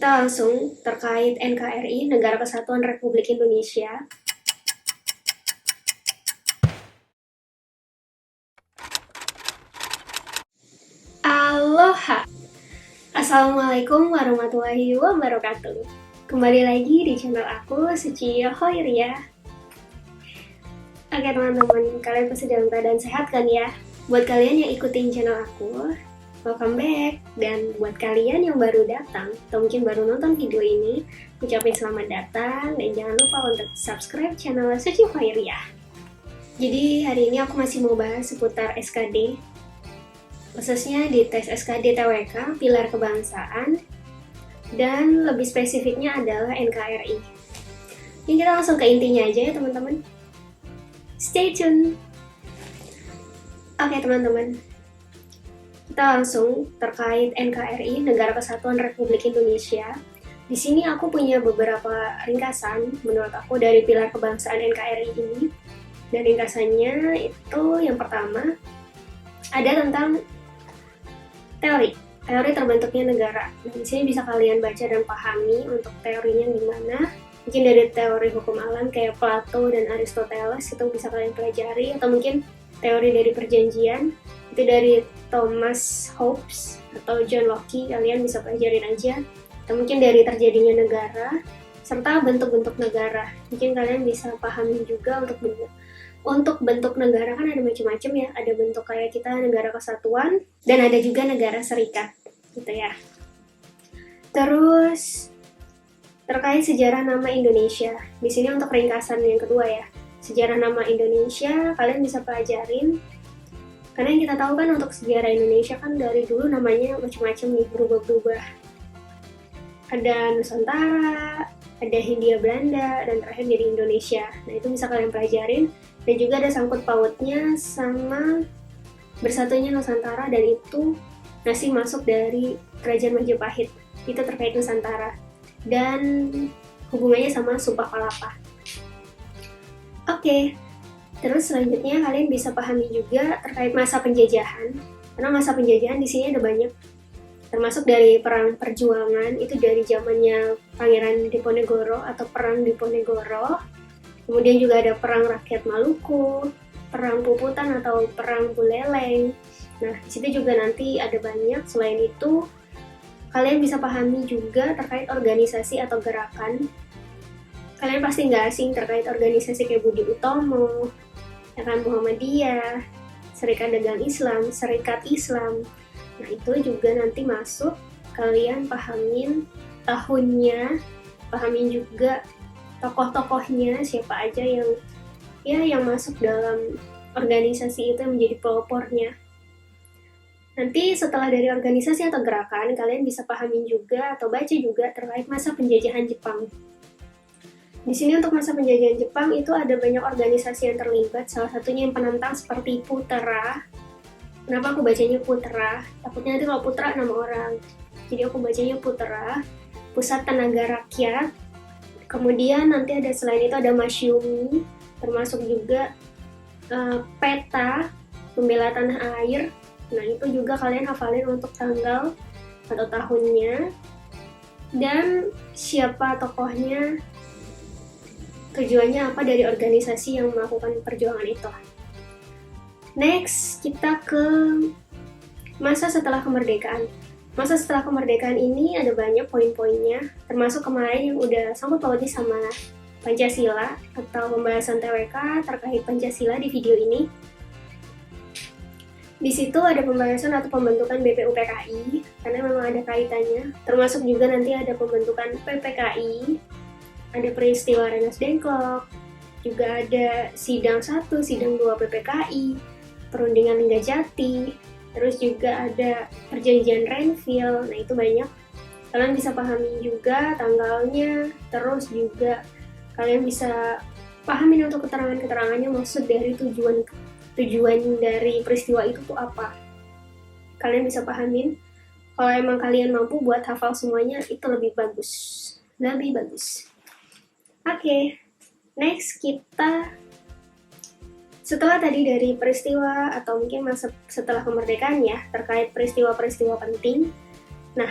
Kita langsung terkait NKRI, Negara Kesatuan Republik Indonesia. Aloha! Assalamualaikum warahmatullahi wabarakatuh. Kembali lagi di channel aku, Suci Hoiria. Oke teman-teman, kalian pasti dalam keadaan sehat kan ya? Buat kalian yang ikutin channel aku, welcome back. Dan buat kalian yang baru datang, atau mungkin baru nonton video ini, ucapin selamat datang. Dan jangan lupa untuk subscribe channel Suci Hoiria. Jadi hari ini aku masih mau bahas seputar SKD, khususnya di tes SKD TWK, Pilar Kebangsaan, dan lebih spesifiknya adalah NKRI. Ini kita langsung ke intinya aja ya teman-teman. Stay tune! Oke teman-teman, kita langsung terkait NKRI, Negara Kesatuan Republik Indonesia. Di sini aku punya beberapa ringkasan menurut aku dari Pilar Kebangsaan NKRI ini. Dan ringkasannya itu yang pertama ada tentang teori terbentuknya negara. Nah, di sini bisa kalian baca dan pahami untuk teorinya gimana. Mungkin dari teori hukum alam kayak Plato dan Aristoteles itu bisa kalian pelajari, atau mungkin teori dari perjanjian itu dari Thomas Hobbes atau John Locke, kalian bisa pelajarin aja. Atau mungkin dari terjadinya negara serta bentuk-bentuk negara, mungkin kalian bisa pahami juga untuk bentuk negara kan ada macam-macam ya, ada bentuk kayak kita negara kesatuan dan ada juga negara serikat gitu ya. Terus terkait sejarah nama Indonesia, di sini untuk ringkasan yang kedua ya, sejarah nama Indonesia kalian bisa pelajarin, karena yang kita tahu kan untuk sejarah Indonesia kan dari dulu namanya macam-macam nih, berubah-ubah. Ada Nusantara, ada Hindia Belanda, dan terakhir jadi Indonesia. Nah itu bisa kalian pelajarin. Dan juga ada sangkut pautnya sama bersatunya Nusantara, dan itu masih masuk dari Kerajaan Majapahit. Itu terkait Nusantara. Dan hubungannya sama Sumpah Palapa. Oke, terus selanjutnya kalian bisa pahami juga terkait masa penjajahan. Karena masa penjajahan di sini ada banyak. Termasuk dari perang perjuangan, itu dari zamannya Pangeran Diponegoro atau Perang Diponegoro. Kemudian juga ada perang rakyat Maluku, perang Puputan atau perang Buleleng. Nah, di situ juga nanti ada banyak. Selain itu, kalian bisa pahami juga terkait organisasi atau gerakan. Kalian pasti nggak asing terkait organisasi kayak Budi Utomo, ya kan, Muhammadiyah, Serikat Dagang Islam, Serikat Islam. Nah, itu juga nanti masuk. Kalian pahamin tahunnya, pahamin juga tokoh-tokohnya, siapa aja yang masuk dalam organisasi itu yang menjadi pelopornya. Nanti setelah dari organisasi atau gerakan, kalian bisa pahamin juga atau baca juga terkait masa penjajahan Jepang. Di sini untuk masa penjajahan Jepang itu ada banyak organisasi yang terlibat, salah satunya yang penentang seperti Putera. Kenapa aku bacanya Putera? Takutnya nanti kalau Putra nama orang. Jadi aku bacanya Putera, Pusat Tenaga Rakyat. Kemudian nanti ada selain itu ada Masyumi, termasuk juga Peta, Pembela Tanah Air. Nah itu juga kalian hafalin untuk tanggal atau tahunnya. Dan siapa tokohnya, tujuannya apa dari organisasi yang melakukan perjuangan itu. Next, kita ke masa setelah kemerdekaan. Masa setelah kemerdekaan ini ada banyak poin-poinnya, termasuk kemarin yang udah sangkut pautnya sama Pancasila atau pembahasan TWK terkait Pancasila di video ini. Di situ ada pembahasan atau pembentukan BPUPKI, karena memang ada kaitannya, termasuk juga nanti ada pembentukan PPKI, ada peristiwa Rengas Dengklok, juga ada sidang 1, sidang 2 PPKI, perundingan Linggajati, terus juga ada perjanjian Renville. Nah itu banyak, kalian bisa pahami juga tanggalnya, terus juga kalian bisa pahamin untuk keterangan-keterangannya, maksud dari tujuan dari peristiwa itu tuh apa. Kalian bisa pahamin. Kalau emang kalian mampu buat hafal semuanya, itu lebih bagus. Oke, next kita setelah tadi dari peristiwa atau mungkin masa setelah kemerdekaan ya, terkait peristiwa-peristiwa penting. Nah,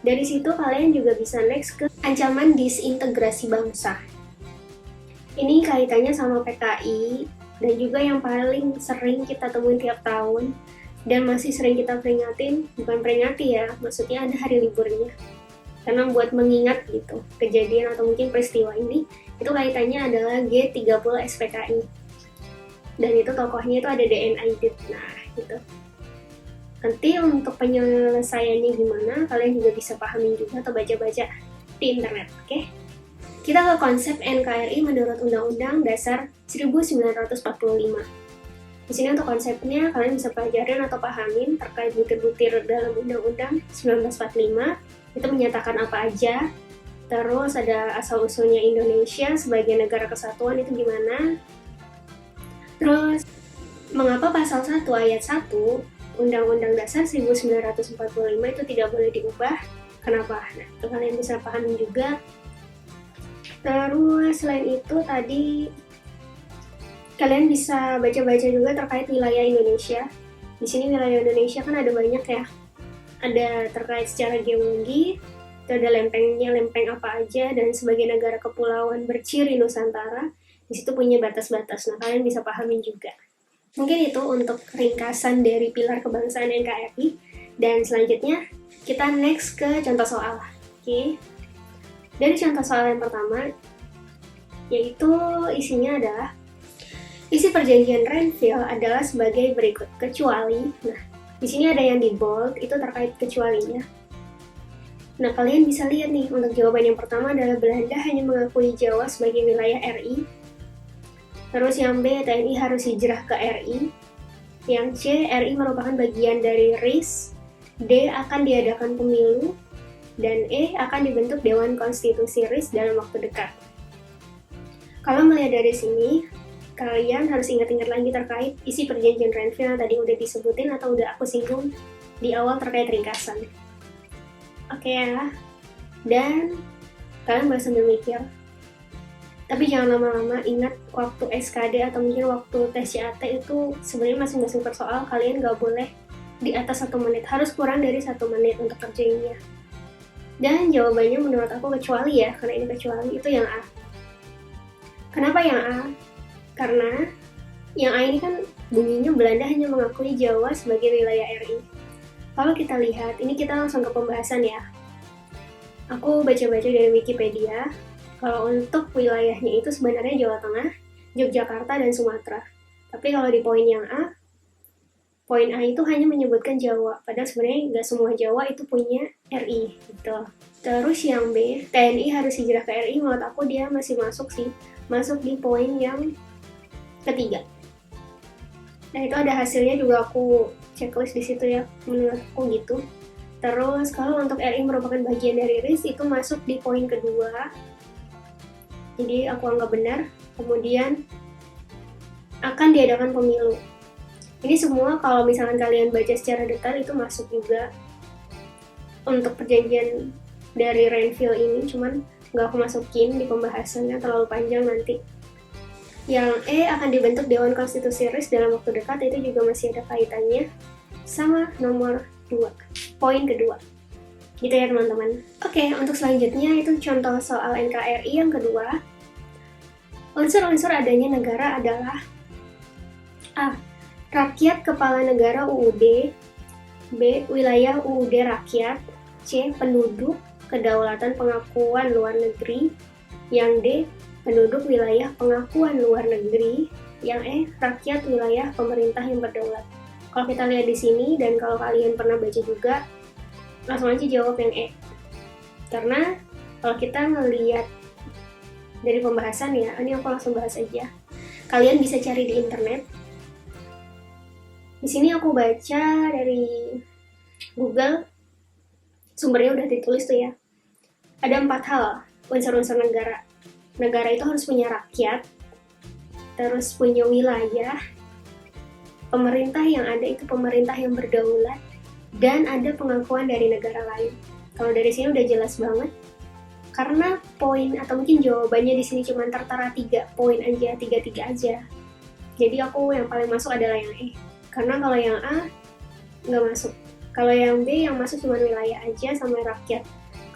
Dari situ kalian juga bisa next ke ancaman disintegrasi bangsa. Ini kaitannya sama PKI dan juga yang paling sering kita temuin tiap tahun dan masih sering kita peringatin, bukan peringati ya, maksudnya ada hari liburnya. Karena buat mengingat gitu, kejadian atau mungkin peristiwa ini, itu kaitannya adalah G30 SPKI. Dan itu tokohnya itu ada DNA Aidit. Nah, gitu. Nanti untuk penyelesaiannya gimana, kalian juga bisa pahami juga atau baca-baca di internet, oke? Kita ke konsep NKRI menurut Undang-Undang Dasar 1945. Di sini untuk konsepnya kalian bisa pelajarin atau pahamin terkait butir-butir dalam Undang-Undang 1945. Itu menyatakan apa aja. Terus ada asal-usulnya Indonesia sebagai negara kesatuan itu gimana. Terus mengapa pasal 1 ayat 1 Undang-Undang Dasar 1945 itu tidak boleh diubah. Kenapa? Nah, itu kalian bisa pahami juga. Terus selain itu tadi kalian bisa baca-baca juga terkait wilayah Indonesia. Di sini wilayah Indonesia kan ada banyak ya. Ada terkait secara geologi, itu ada lempengnya, lempeng apa aja, dan sebagai negara kepulauan berciri Nusantara, di situ punya batas-batas. Nah, kalian bisa pahamin juga. Mungkin itu untuk ringkasan dari pilar kebangsaan NKRI. Dan selanjutnya kita next ke contoh soal. Oke. Dari contoh soal yang pertama, yaitu isinya adalah isi perjanjian Renville adalah sebagai berikut, kecuali. Nah, di sini ada yang di bold, itu terkait kecualinya. Nah, kalian bisa lihat nih, untuk jawaban yang pertama adalah Belanda hanya mengakui Jawa sebagai wilayah RI. Terus yang B, TNI harus hijrah ke RI. Yang C, RI merupakan bagian dari RIS. D, akan diadakan pemilu. Dan E, akan dibentuk Dewan Konstitusi RIS dalam waktu dekat. Kalau melihat dari sini, kalian harus ingat-ingat lagi terkait isi perjanjian Renville yang tadi udah disebutin atau udah aku singgung di awal terkait ringkasan. Oke ya, dan kalian boleh sambil mikir. Tapi jangan lama-lama, ingat waktu SKD atau mungkin waktu tes CAT itu sebenarnya masing-masing persoal kalian gak boleh di atas 1 menit, harus kurang dari 1 menit untuk kerjainnya. Dan jawabannya menurut aku kecuali ya, karena ini kecuali, itu yang A. Kenapa yang A? Karena yang A ini kan bunyinya Belanda hanya mengakui Jawa sebagai wilayah RI. Kalau kita lihat, ini kita langsung ke pembahasan ya. Aku baca-baca dari Wikipedia, kalau untuk wilayahnya itu sebenarnya Jawa Tengah, Yogyakarta, dan Sumatera. Tapi kalau di poin yang A, poin A itu hanya menyebutkan Jawa, padahal sebenarnya nggak semua Jawa itu punya RI gitu. Terus yang B, TNI harus hijrah ke RI, menurut aku dia masih masuk sih, masuk di poin yang ketiga. Nah itu ada hasilnya juga, aku checklist di situ ya, menurut aku gitu. Terus kalau untuk RI merupakan bagian dari RIS itu masuk di poin kedua, jadi aku anggap benar. Kemudian akan diadakan pemilu. Ini semua kalau misalkan kalian baca secara detail itu masuk juga untuk perjanjian dari Renville ini, cuman nggak aku masukin di pembahasannya, terlalu panjang nanti. Yang E, akan dibentuk Dewan Konstitusi RIS dalam waktu dekat, itu juga masih ada kaitannya sama nomor 2, poin kedua. Gitu ya teman-teman. Oke, untuk selanjutnya itu contoh soal NKRI yang kedua. Unsur-unsur adanya negara adalah A, rakyat kepala negara UUD. B, wilayah UUD rakyat. C, penduduk, kedaulatan pengakuan luar negeri. Yang D, penduduk wilayah pengakuan luar negeri. Yang E, rakyat wilayah pemerintah yang berdaulat. Kalau kita lihat di sini, dan kalau kalian pernah baca juga, langsung aja jawab yang E. Karena kalau kita ngelihat dari pembahasan ya, ini aku langsung bahas aja. Kalian bisa cari di internet. Di sini aku baca dari Google, sumbernya udah ditulis tuh ya. Ada 4 hal unsur-unsur negara. Negara itu harus punya rakyat, terus punya wilayah, pemerintah yang ada itu pemerintah yang berdaulat, dan ada pengakuan dari negara lain. Kalau dari sini udah jelas banget. Karena poin atau mungkin jawabannya di sini cuma tertera 3 poin aja, 3 aja. Jadi aku yang paling masuk adalah yang E. Karena kalau yang A nggak masuk. Kalau yang B yang masuk cuma wilayah aja sama rakyat.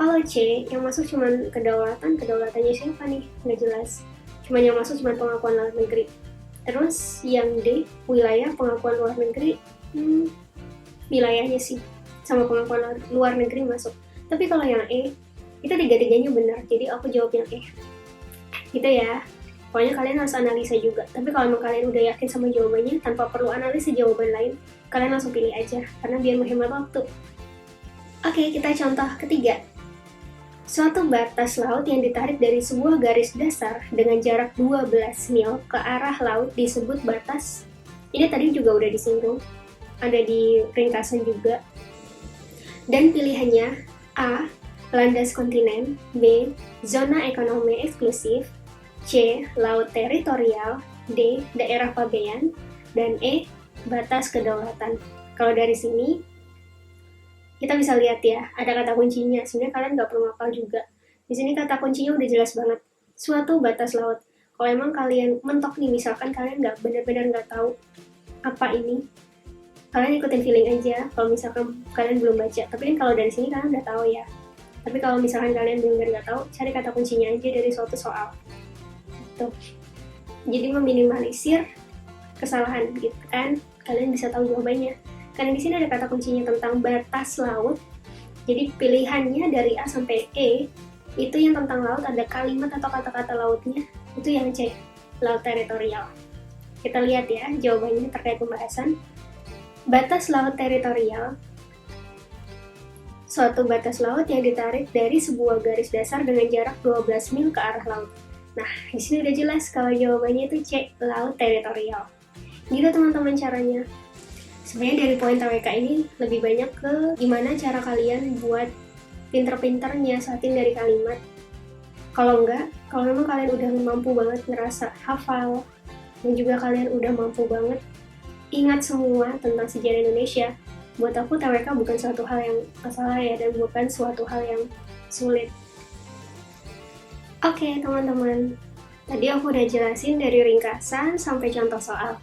Kalau C, yang masuk cuman kedaulatannya siapa nih? Nggak jelas. Cuman yang masuk cuman pengakuan luar negeri. Terus yang D, wilayah pengakuan luar negeri, wilayahnya sih sama pengakuan luar negeri masuk. Tapi kalau yang E, itu tiga-tiganya benar, jadi aku jawab yang E. Gitu ya. Pokoknya kalian harus analisa juga. Tapi kalau emang kalian udah yakin sama jawabannya, tanpa perlu analisa jawaban lain, kalian langsung pilih aja, karena biar menghemat waktu. Oke, kita contoh ketiga. Suatu batas laut yang ditarik dari sebuah garis dasar dengan jarak 12 mil ke arah laut disebut batas. Ini tadi juga udah disinggung, ada di ringkasan juga. Dan pilihannya A, landas kontinen, B, zona ekonomi eksklusif, C, laut teritorial, D, daerah pabean, dan E, batas kedaulatan. Kalau dari sini, kita bisa lihat ya, ada kata kuncinya. Sebenarnya kalian nggak perlu ngapal juga. Di sini kata kuncinya udah jelas banget. Suatu batas laut. Kalau emang kalian mentok nih, misalkan kalian nggak benar-benar nggak tahu apa ini, kalian ikutin feeling aja. Kalau misalkan kalian belum baca, tapi kan kalau dari sini kalian udah tahu ya. Tapi kalau misalkan kalian benar-benar nggak tahu, cari kata kuncinya aja dari suatu soal. Jadi meminimalisir kesalahan gitu kan, kalian bisa tahu jawabannya. Karena di sini ada kata kuncinya tentang batas laut. Jadi pilihannya dari A sampai E itu yang tentang laut, ada kalimat atau kata-kata lautnya, itu yang C, laut teritorial. Kita lihat ya jawabannya terkait pembahasan. Batas laut teritorial, suatu batas laut yang ditarik dari sebuah garis dasar dengan jarak 12 mil ke arah laut. Nah, di sini udah jelas kalau jawabannya itu C, laut teritorial. Gitu teman-teman caranya. Sebenarnya dari poin TWK ini lebih banyak ke gimana cara kalian buat pinter-pinter nyiasatin dari kalimat. Kalau enggak, kalau memang kalian udah mampu banget ngerasa hafal, dan juga kalian udah mampu banget ingat semua tentang sejarah Indonesia, buat aku TWK bukan suatu hal yang masalah ya, dan bukan suatu hal yang sulit. Oke teman-teman, tadi aku udah jelasin dari ringkasan sampai contoh soal.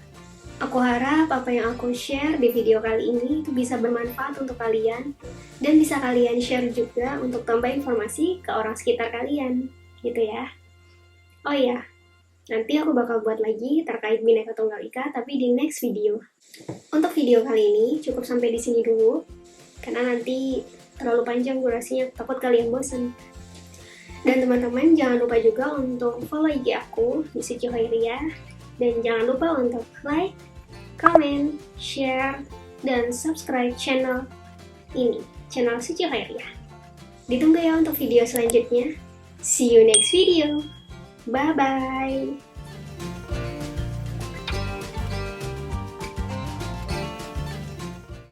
Aku harap apa yang aku share di video kali ini itu bisa bermanfaat untuk kalian, dan bisa kalian share juga untuk tambah informasi ke orang sekitar kalian, gitu ya. Oh iya, nanti aku bakal buat lagi terkait Bhinneka Tunggal Ika, tapi di next video. Untuk video kali ini cukup sampai di sini dulu, karena nanti terlalu panjang durasinya, takut kalian bosan. Dan teman-teman jangan lupa juga untuk follow IG aku di Suci Khairiyah, dan jangan lupa untuk like, comment, share, dan subscribe channel ini, channel Suci Khairiyah. Ditunggu ya untuk video selanjutnya. See you next video. Bye bye.